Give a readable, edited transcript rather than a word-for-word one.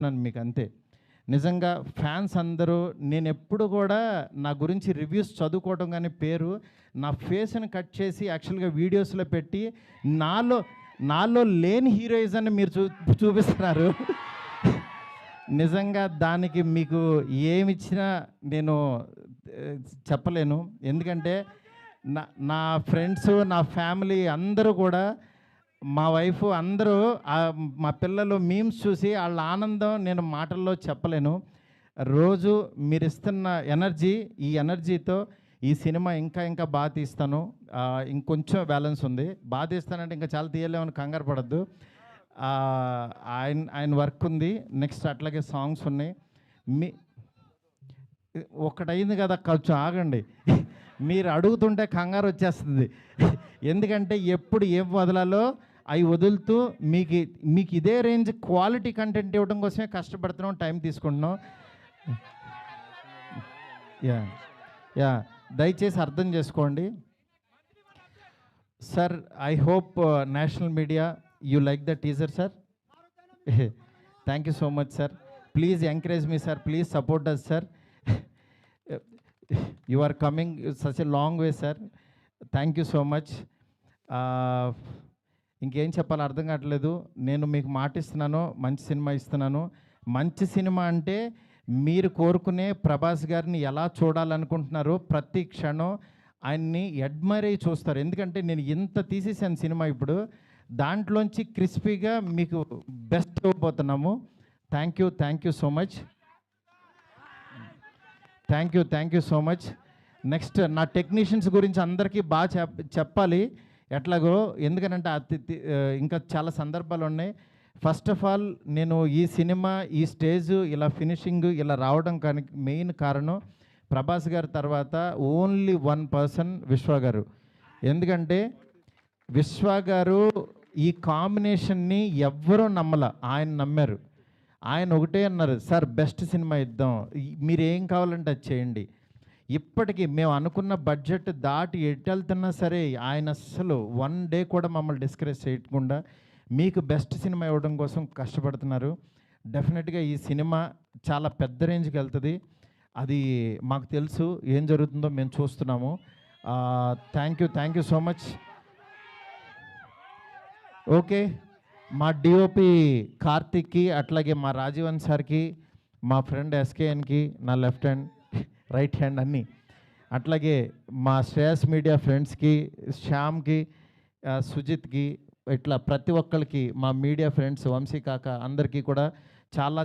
నన్ను మీకు అంతే. నిజంగా ఫ్యాన్స్ అందరూ నేనెప్పుడు కూడా నా గురించి రివ్యూస్ చదువుకోవడం గానీ పేరు, నా ఫేస్‌ని కట్ చేసి యాక్చువల్‌గా వీడియోస్‌లో పెట్టి నాలో నాలో లేని హీరోయిజాన్ని మీరు చూపిస్తున్నారు. నిజంగా దానికి మీకు ఏమిచ్చినా నేను చెప్పలేను. ఎందుకంటే నా నా ఫ్రెండ్సు, నా ఫ్యామిలీ అందరూ కూడా మా వైఫ్ అందరూ మా పిల్లలు మీమ్స్ చూసి ఆళ్ళ ఆనందం నేను మాటల్లో చెప్పలేను. రోజు మీరిస్తున్న ఎనర్జీ, ఈ ఎనర్జీతో ఈ సినిమా ఇంకా ఇంకా తీస్తాను. ఇంకొంచెం బ్యాలెన్స్ ఉంది. తీస్తానంటే ఇంకా చాలా తీయలేమని కంగారు పడొద్దు. ఆయన వర్క్ ఉంది. నెక్స్ట్ అట్లాగే సాంగ్స్ ఉన్నాయి. మీ ఒకటయింది కదా, కొంచెం ఆగండి. మీరు అడుగుతుంటే కంగారు వచ్చేస్తుంది. ఎందుకంటే ఎప్పుడు ఏం వదలాలో అవి వదులుతూ మీకు ఇదే రేంజ్ క్వాలిటీ కంటెంట్ ఇవ్వడం కోసమే కష్టపడుతున్నాం, టైం తీసుకుంటున్నాం. యా దయచేసి అర్థం చేసుకోండి sir. I hope national media you like the teaser sir. Thank you so much sir. Please encourage me sir, please support us sir. You are coming such a long way sir. Thank you so much. ఇంకేం చెప్పాలో అర్థం కావట్లేదు. నేను మీకు మాట ఇస్తున్నాను, మంచి cinema ఇస్తున్నాను. మంచి సినిమా అంటే మీరు కోరుకునే ప్రభాస్ గారిని ఎలా చూడాలనుకుంటున్నారో ప్రతి క్షణం ఆయన్ని అడ్మైర్ అయ్యి చూస్తారు. ఎందుకంటే నేను ఇంత తీసేసాను సినిమా, ఇప్పుడు దాంట్లోంచి క్రిస్పీగా మీకు బెస్ట్ ఇవ్వబోతున్నాము. Thank you so much. Thank you so much. Next నా టెక్నీషియన్స్ గురించి అందరికీ బాగా చెప్పాలి ఎట్లాగో, ఎందుకనంటే ఇంకా చాలా సందర్భాలు ఉన్నాయి. ఫస్ట్ ఆఫ్ ఆల్ నేను ఈ సినిమా ఈ స్టేజ్ ఇలా ఫినిషింగ్ ఇలా రావడం కానీ మెయిన్ కారణం ప్రభాస్ గారి తర్వాత ఓన్లీ వన్ పర్సన్, విశ్వ గారు. ఎందుకంటే విశ్వ గారు ఈ కాంబినేషన్ని ఎవ్వరూ ఆయన నమ్మారు. ఆయన ఒకటే అన్నారు, సార్ బెస్ట్ సినిమా ఇద్దాం, మీరు ఏం కావాలంటే అది చేయండి. ఇప్పటికీ మేము అనుకున్న బడ్జెట్ దాటి ఎట్టెళ్తున్నా సరే ఆయన అస్సలు వన్ డే కూడా మమ్మల్ని డిస్కరేజ్ చేయకుండా మీకు బెస్ట్ సినిమా ఇవ్వడం కోసం కష్టపడుతున్నారు. డెఫినెట్గా ఈ సినిమా చాలా పెద్ద రేంజ్కి వెళ్తుంది. అది మాకు తెలుసు, ఏం జరుగుతుందో మేము చూస్తున్నాము. Thank you so much. Okay, మా డిఓపి కార్తిక్కి, అట్లాగే మా రాజీవన్ సార్కి, మా ఫ్రెండ్ ఎస్కేఎన్కి, నా లెఫ్ట్ హ్యాండ్ రైట్ హ్యాండ్ అన్నీ, అట్లాగే మా శ్రేయస్ మీడియా ఫ్రెండ్స్కి, శ్యామ్కి, సుజిత్కి, ఇట్లా ప్రతి ఒక్కరికి, మా మీడియా ఫ్రెండ్స్ వంశీ కాక అందరికీ కూడా చాలా